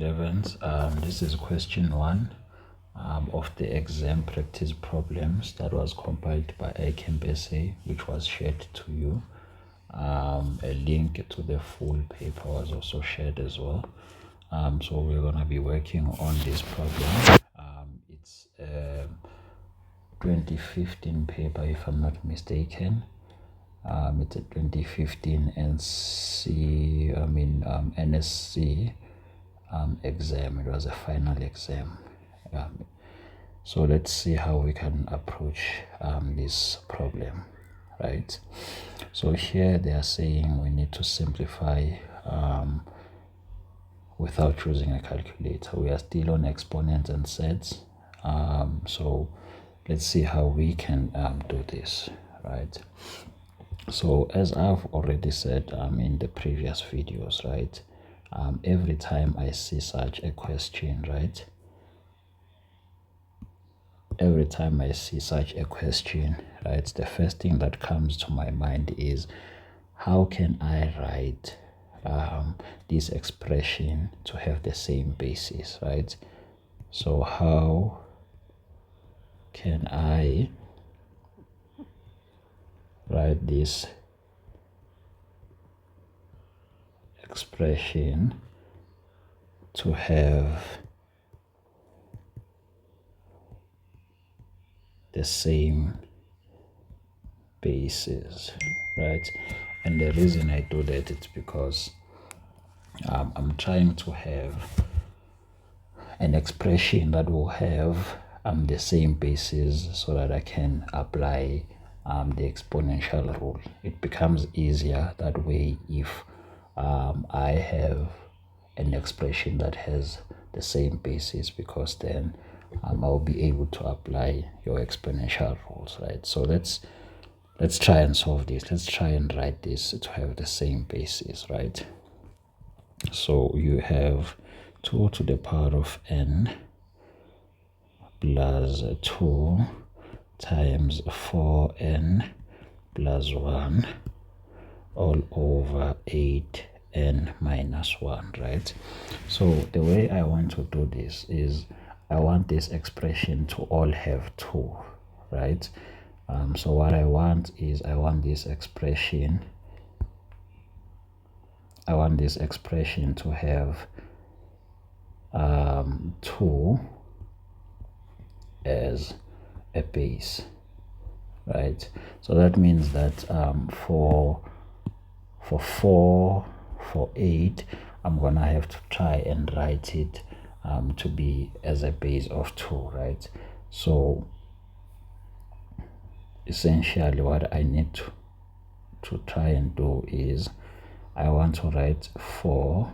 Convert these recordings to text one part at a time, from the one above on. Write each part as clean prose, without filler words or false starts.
11th. This is question 1 of the exam practice problems that was compiled by iCampSA, which was shared to you. A link to the full paper was also shared as well. So we're going to be working on this problem. It's a 2015 paper, if I'm not mistaken. It's a 2015 NSC exam. It was a final exam. So let's see how we can approach this problem, right? So here they are saying we need to simplify without using a calculator. We are still on exponents and surds. So let's see how we can do this, right? So as I've already said in the previous videos, right, every time I see such a question, right, every time I see such a question, right, the first thing that comes to my mind is how can I write this expression to have the same basis, right? So how can I write this expression to have the same basis, right? And the reason I do that is because I'm trying to have an expression that will have the same basis so that I can apply the exponential rule. It becomes easier that way if I have an expression that has the same basis, because then I'll be able to apply your exponential rules, right? So let's try and solve this. Let's try and write this to have the same basis, right? So you have 2 to the power of n plus 2 times 4n plus 1 all over 8n minus 1, right? So the way I want to do this is I want this expression to all have 2, right? So what I want is I want this expression to have 2 as a base, right? So that means that for 8 I'm gonna have to try and write it to be as a base of 2, right? So essentially what I need to try and do is I want to write 4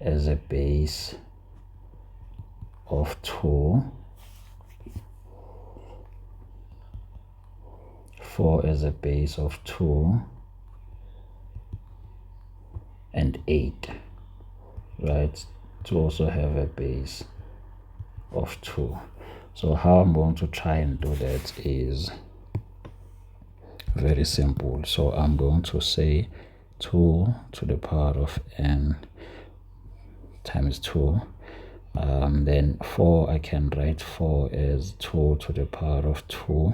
as a base of 2, 4 as a base of 2, and 8, right, to also have a base of 2. So how I'm going to try and do that is very simple. So I'm going to say 2 to the power of n times 2. Then 4, I can write 4 as 2 to the power of 2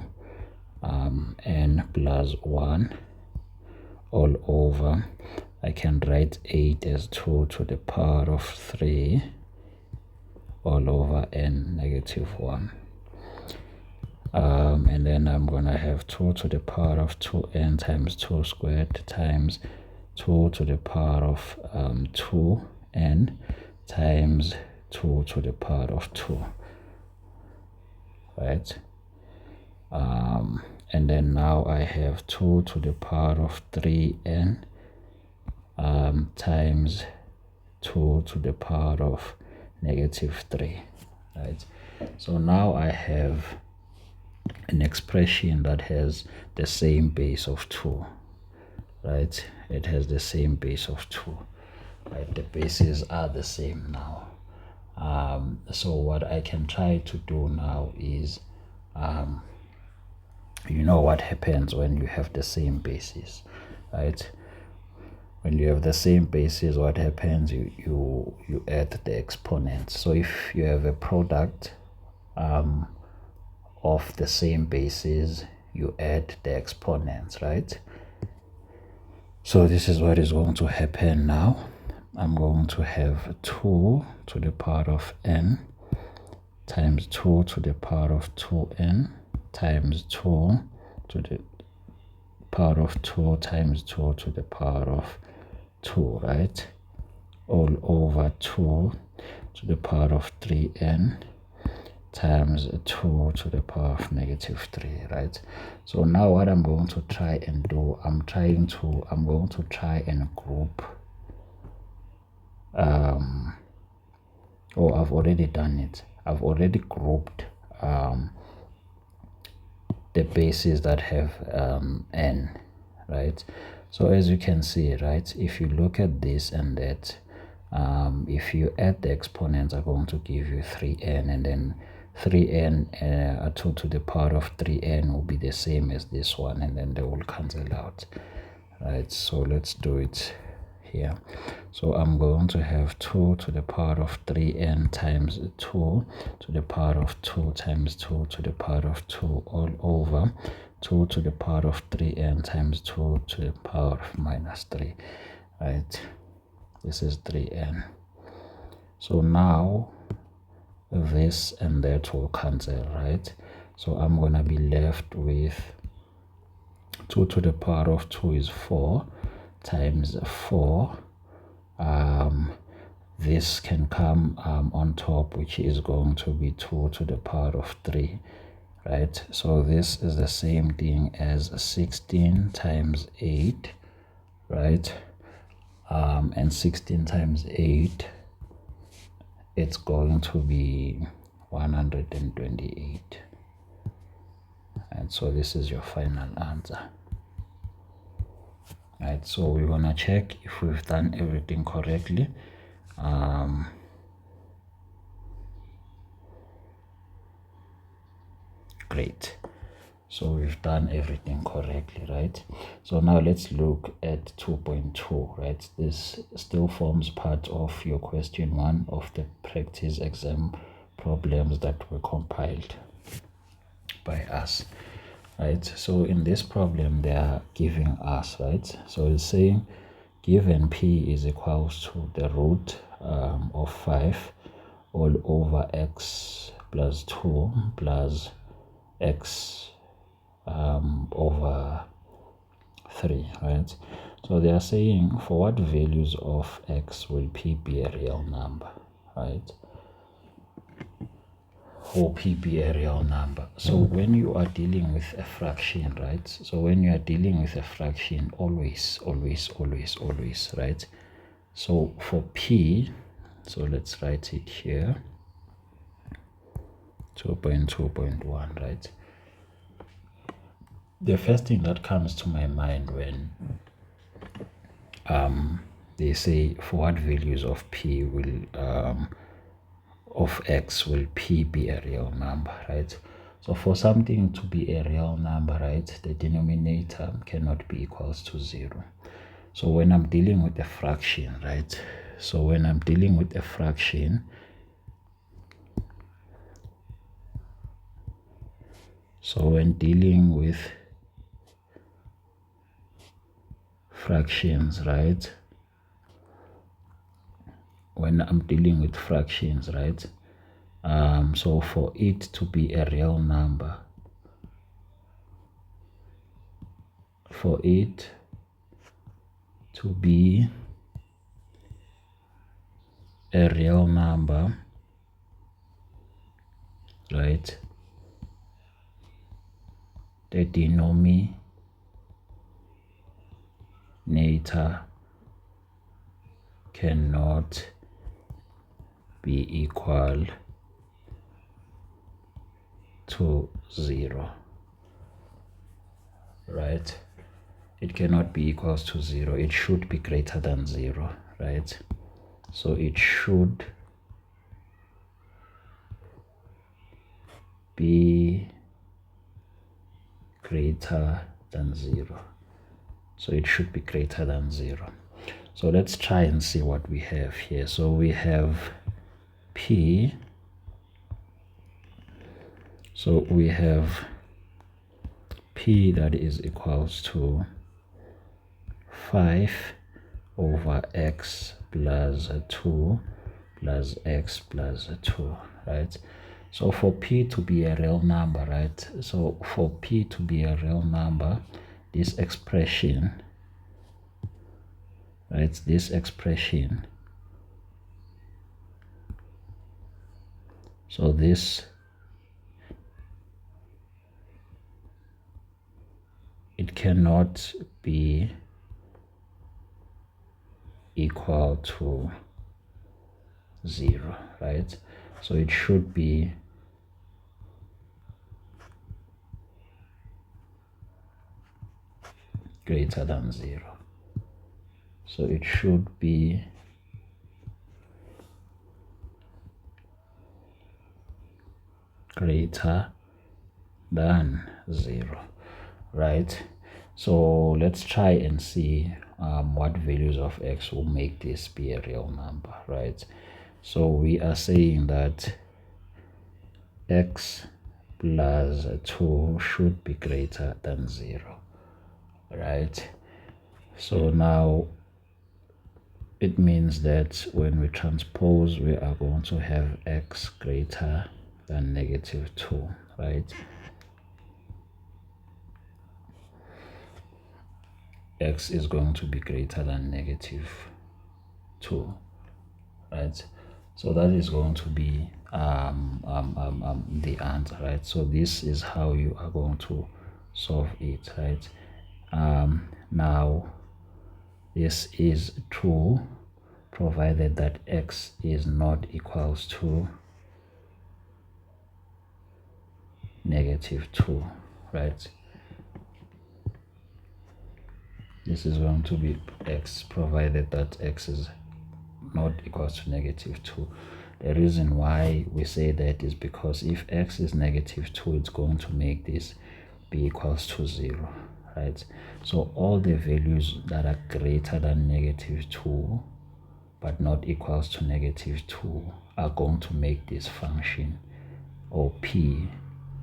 n plus 1 all over. I can write 8 as 2 to the power of 3 all over n negative 1. And then I'm gonna have 2 to the power of 2n times 2 squared times 2 to the power of 2n times 2 to the power of 2, right? And then now I have 2 to the power of 3n times 2 to the power of negative 3, right? So now I have an expression that has the same base of 2, right? It has the same base of 2, right? The bases are the same now. So what I can try to do now is you know what happens when you have the same basis, right? when you have the same bases, what happens? You add the exponents. So if you have a product of the same bases, you add the exponents, right? So this is what is going to happen now. I'm going to have 2 to the power of n times 2 to the power of 2n times 2 to the power of 2 times 2 to the power of 2, right? All over 2 to the power of 3n times 2 to the power of negative 3, right? So now what I'm going to try and do, I'm going to try and group, I've already done it. I've already grouped the bases that have n, right? So as you can see, right, if you look at this and that, if you add the exponents, are going to give you 3n, and then 3n 2 to the power of 3n will be the same as this one, and then they will cancel out, right? So let's do it here. So I'm going to have 2 to the power of 3n times 2 to the power of 2 times 2 to the power of 2 all over 2 to the power of 3n times 2 to the power of minus 3, right? This is 3n. So now this and that will cancel, right? So I'm going to be left with 2 to the power of 2 is 4 times 4. This can come on top, which is going to be 2 to the power of 3, right? So this is the same thing as 16 times 8, right? And 16 times 8, it's going to be 128. And so this is your final answer. Right, so we're gonna check if we've done everything correctly. Great. So we've done everything correctly, right? So now let's look at 2.2, right? This still forms part of your question 1 of the practice exam problems that were compiled by us, right? So in this problem, they are giving us, right? So it's saying given p is equals to the root of 5 all over x plus 2 plus x over 3, right? So they are saying for what values of x will p be a real number, right? For p be a real number. So when you are dealing with a fraction, right? So when you are dealing with a fraction, always, right? So for p, so let's write it here, 2.2.1, right? The first thing that comes to my mind when they say for what values of p will of x will p be a real number, right? So for something to be a real number, right, the denominator cannot be equals to 0. So when I'm dealing with a fraction, right, so when I'm dealing with a fraction, so when dealing with fractions, right, when I'm dealing with fractions, right, so for it to be a real number, for it to be a real number, right, the denominator cannot be equal to 0, right? It cannot be equals to 0. It should be greater than 0, right? So it should be greater than 0. So it should be greater than 0. So let's try and see what we have here. So we have P. So we have P that is equals to 5 over x plus 2 plus x plus 2, right? So for P to be a real number, right? So for P to be a real number, this expression, right? This expression, so this, it cannot be equal to 0, right? So it should be greater than 0. So it should be greater than 0, right? So let's try and see what values of x will make this be a real number, right? So we are saying that x plus 2 should be greater than 0, right? So now it means that when we transpose, we are going to have x greater than -2, right? X is going to be greater than -2, right? So that is going to be the answer, right? So this is how you are going to solve it, right? Now this is true provided that x is not equals to -2, right? This is going to be x provided that x is not equals to -2. The reason why we say that is because if x is -2, it's going to make this be equals to 0, right? So all the values that are greater than -2 but not equals to -2 are going to make this function or p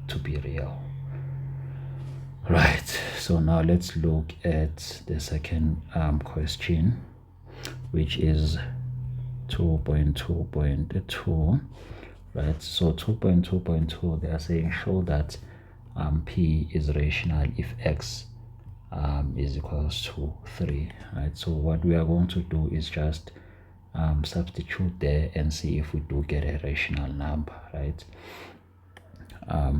to be real. Right, so now let's look at the second question, which is 2.2.2, right? So 2.2.2, they are saying show that p is rational if x is equals to 3, right? So what we are going to do is just substitute there and see if we do get a rational number, right?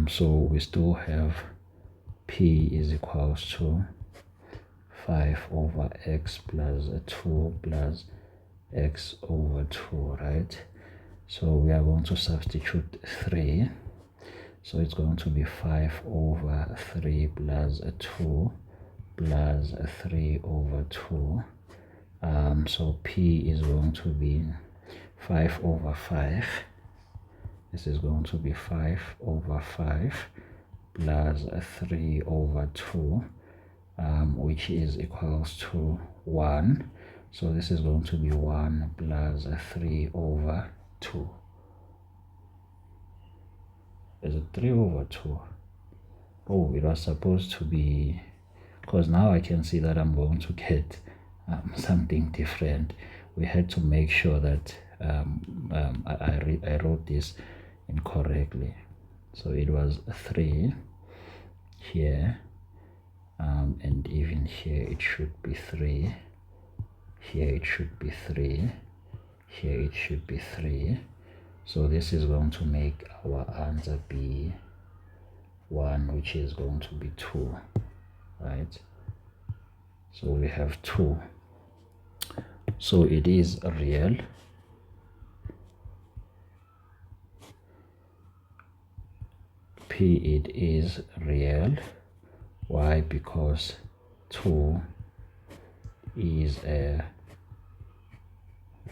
So we still have p is equals to 5 over x plus 2 plus x over 2, right? So we are going to substitute 3. So it's going to be 5 over 3 plus 2 plus 3 over 2. So p is going to be 5 over 5. This is going to be 5 over 5 plus 3 over 2, which is equals to 1. So this is going to be 1 plus 3 over 2. Is it 3 over 2? Oh, it was supposed to be, because now I can see that I'm going to get something different. We had to make sure that I wrote this incorrectly. So it was 3 here, and even here it should be 3. Here it should be 3. Here it should be 3. So this is going to make our answer be 1, which is going to be 2, right? So we have 2. So it is real. P, it is real. Why? Because 2 is a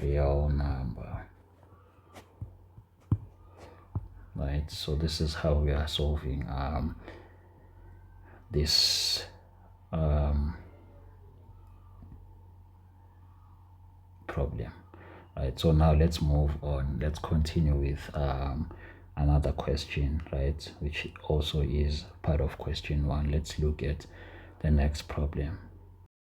real number, right? So this is how we are solving this problem, right? So now let's move on. Let's continue with another question, right, which also is part of question 1. Let's look at the next problem.